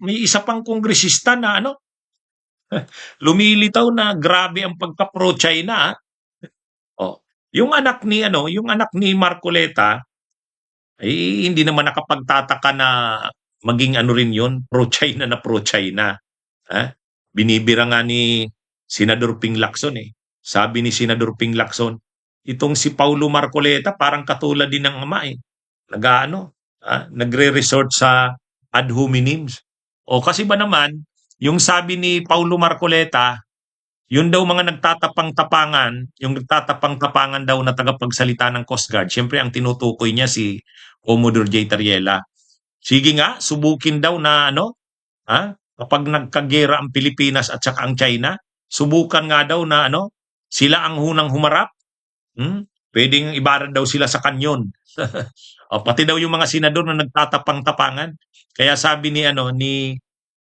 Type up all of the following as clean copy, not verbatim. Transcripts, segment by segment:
may isa pang kongresista na ano, lumilitaw na grabe ang pagka-pro-China. Oh, yung anak ni Marcoleta ay hindi naman nakapagtataka na maging ano rin 'yon, pro-China na pro-China. Ha? Binibira nga ni Senador Ping Lacson eh. Sabi ni Senador Ping Lacson, itong si Paulo Marcoleta parang katulad din ng ama eh. Nag-aano, nagre-resort sa ad hominems. O kasi ba naman, yung sabi ni Paulo Marcoleta, yun daw mga nagtatapang-tapangan, yung nagtatapang-tapangan daw na tagapagsalita ng Coast Guard, siyempre ang tinutukoy niya si Commodore J. Tariela. Sige nga, subukin daw na ano, kapag nagkagera ang Pilipinas at saka ang China, subukan nga daw na ano, sila ang hunang humarap. Pwedeng ibaran daw sila sa kanyon. O, pati daw yung mga senador na nagtatapang-tapangan. Kaya sabi ni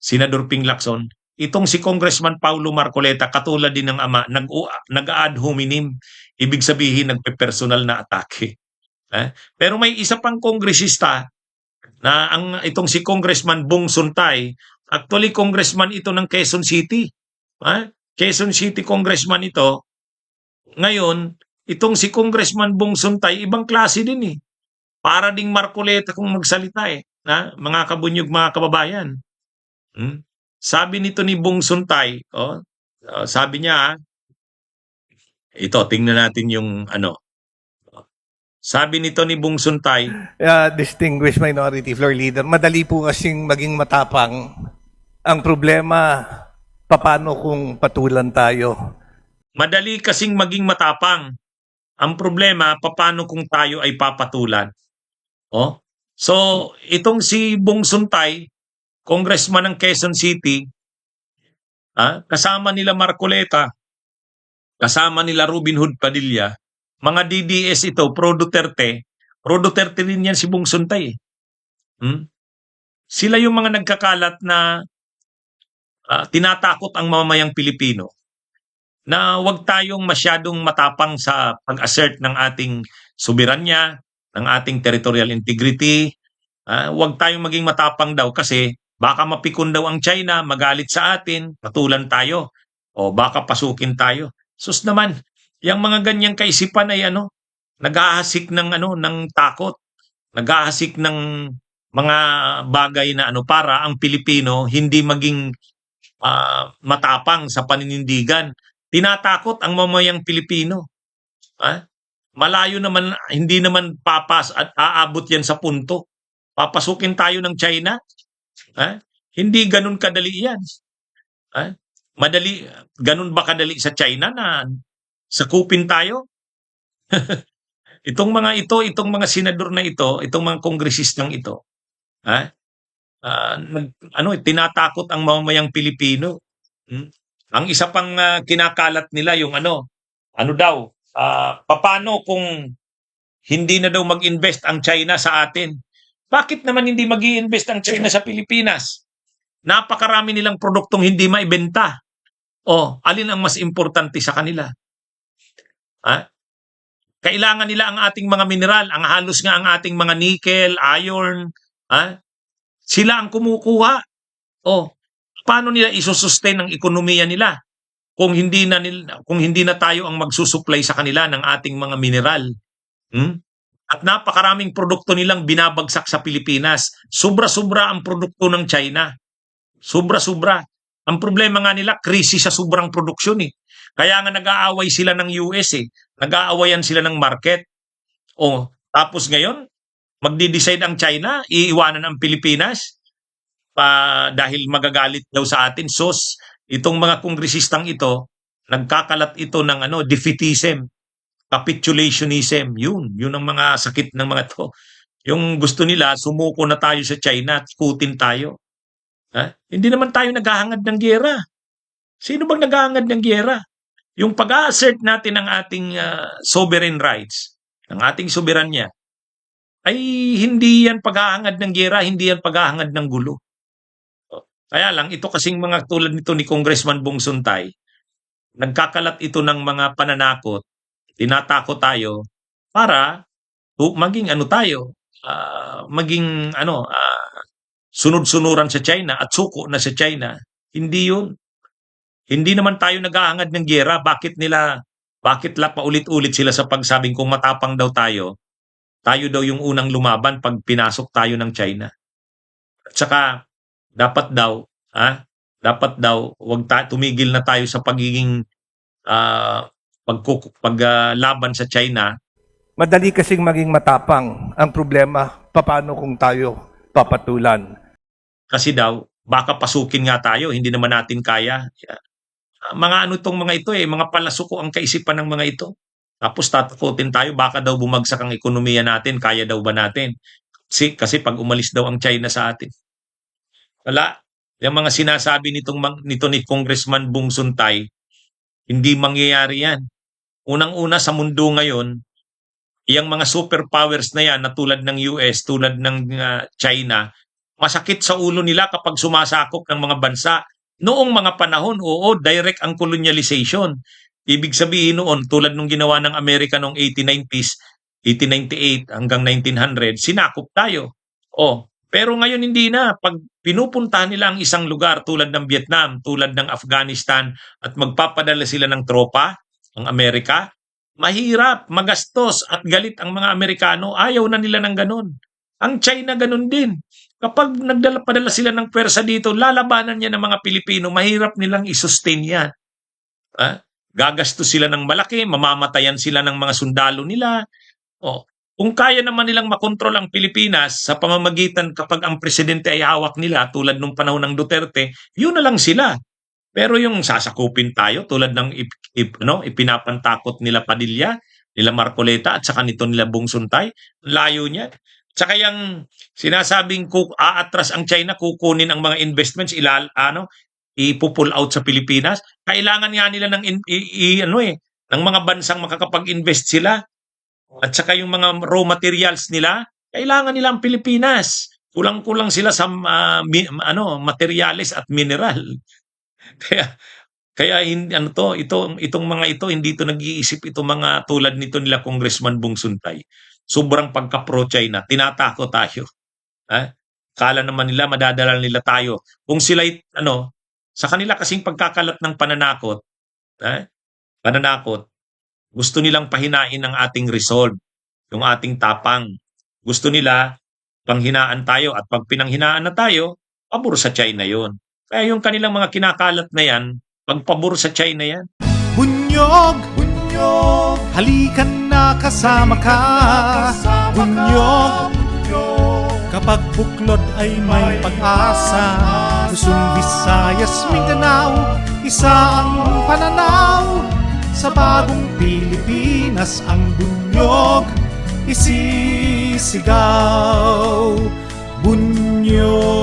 Senador Ping Lacson, itong si Congressman Paulo Marcoleta katulad din ng ama, nag-ad hominem, ibig sabihin nagpe-personal na atake. Pero may isa pang kongresista na itong si Congressman Bong Suntay, actually congressman ito ng Quezon City. Quezon City congressman ito. Ngayon, itong si Congressman Bong Suntay, ibang klase din eh. Para ding Marcoleta kung magsalita eh. Mga kabunyog, mga kababayan. Sabi nito ni Bong Suntay, sabi niya, ito, tingnan natin yung ano. Sabi nito ni Bong Suntay, Distinguished Minority Floor Leader, madali po kasing maging matapang. Ang problema, paano kung patulan tayo? madali kasing maging matapang. Ang problema, paano kung tayo ay papatulan? So, itong si Bong Suntay, congressman ng Quezon City, kasama nila Marcoleta, kasama nila Robin Hood Padilla, mga DDS ito, pro Duterte rin yan si Bong Suntay. Sila yung mga nagkakalat na tinatakot ang mamamayang Pilipino na huwag tayong masyadong matapang sa pag-assert ng ating soberanya, ng ating territorial integrity. Huwag tayong maging matapang daw kasi baka mapikon daw ang China, magalit sa atin, patulan tayo, o baka pasukin tayo. Sus naman, yung mga ganyang kaisipan ay naghahasik ng takot, naghahasik ng mga bagay na para ang Pilipino hindi maging matapang sa paninindigan. Tinatakot ang mamayang Pilipino. Malayo naman, hindi naman papas at aabot yan sa punto. Papasukin tayo ng China? Hindi ganun kadali yan. Ganun ba kadali sa China na sakupin tayo? Itong mga senador na ito, itong mga kongresistang ito, tinatakot ang mamamayang Pilipino. Ang isa pang kinakalat nila yung daw, paano kung hindi na daw mag-invest ang China sa atin? Bakit naman hindi mag-i-invest ang China sa Pilipinas? Napakarami nilang produktong hindi maibenta. Alin ang mas importante sa kanila? Kailangan nila ang ating mga mineral, ang halos nga ang ating mga nickel, iron, sila ang kumukuha. Paano nila isusustain ang ekonomiya nila kung hindi na tayo ang magsusupply sa kanila ng ating mga mineral? At napakaraming produkto nilang binabagsak sa Pilipinas. Sobra-sobra ang produkto ng China. Sobra-sobra. Ang problema nga nila, krisis sa sobrang produksyon eh. Kaya nga nag-aaway sila ng US eh. Nag-aawayan sila ng market. Tapos ngayon, magdi-decide ang China, iiwanan ang Pilipinas dahil magagalit daw sa atin. Itong mga kongresistang ito, nagkakalat ito ng defeatism, capitulationism. Yun ang mga sakit ng mga to. Yung gusto nila, sumuko na tayo sa China at kutin tayo. Hindi naman tayo naghahangad ng giyera. Sino bang naghahangad ng giyera? Yung pag-assert natin ng ating sovereign rights, ng ating soberanya, ay hindi yan paghahangad ng giyera, hindi yan paghahangad ng gulo. Kaya lang, ito kasing mga tulad nito ni Congressman Bong Suntay, nagkakalat ito ng mga pananakot, tinatakot tayo para maging sunod-sunuran sa China at suko na sa China. Hindi yun. Hindi naman tayo nag-aangad ng giyera. Bakit paulit-ulit sila sa pagsabing kung matapang daw tayo daw yung unang lumaban pag pinasok tayo ng China. At saka, dapat daw, tumigil na tayo sa pagiging paglaban sa China. Madali kasing maging matapang. Ang problema, paano kung tayo papatulan? Kasi daw, baka pasukin nga tayo, hindi naman natin kaya. Mga ano itong mga ito mga palasuko ang kaisipan ng mga ito. Tapos tatakutin tayo, baka daw bumagsak ang ekonomiya natin, kaya daw ba natin? Kasi pag umalis daw ang China sa atin. Wala. Yung mga sinasabi nito ni Congressman Bong Suntay, hindi mangyayari yan. Unang-una sa mundo ngayon, yung mga superpowers na yan na tulad ng US, tulad ng China, masakit sa ulo nila kapag sumasakop ng mga bansa. Noong mga panahon, oo, direct ang colonialization. Ibig sabihin noon, tulad nung ginawa ng Amerika noong 1890s, 1898 hanggang 1900, sinakop tayo. Pero ngayon hindi na. Pag pinupuntahan nila ang isang lugar tulad ng Vietnam, tulad ng Afghanistan, at magpapadala sila ng tropa, ang Amerika, mahirap, magastos, at galit ang mga Amerikano. Ayaw na nila ng ganun. Ang China ganun din. Kapag padala sila ng pwersa dito, lalabanan niya ng mga Pilipino, mahirap nilang isustain yan. Gagastos sila ng malaki, mamamatayan sila ng mga sundalo nila. Kung kaya naman nilang makontrol ang Pilipinas sa pamamagitan kapag ang presidente ay hawak nila tulad nung panahon ng Duterte, yun na lang sila. Pero yung sasakupin tayo tulad ng ipinapantakot nila Padilla, nila Marcoleta at saka nito nila Bong Suntay, layo niya. Tsaka yung sinasabing aatras ang China, kukunin ang mga investments, ipupull out sa Pilipinas. Kailangan nga nila ng mga bansang makakapag-invest sila. At saka yung mga raw materials nila, kailangan nila ang Pilipinas. Kulang-kulang sila sa materials at mineral. Kaya itong mga ito hindi to nag-iisip, itong mga tulad nito nila Congressman Bong Suntay. Sobrang pagka-pro-China, tinatakot tayo. Kala naman nila madadala nila tayo. Kung sila sa kanila kasing pagkakalat ng pananakot, gusto nilang pahinain ang ating resolve, yung ating tapang. Gusto nila panghinaan tayo at pag pinanghinaan na tayo, pabor sa China yon. Kaya yung kanilang mga kinakalat na yan, pagpabor sa China yan. Bunyog, bunyog, halikan na kasama ka. Bunyog, kapag buklod ay may pag-asa. Luzon, Visayas, Mindanao, isa ang pananaw. Sa bagong Pilipinas ang bunyog isisigaw. Bunyog.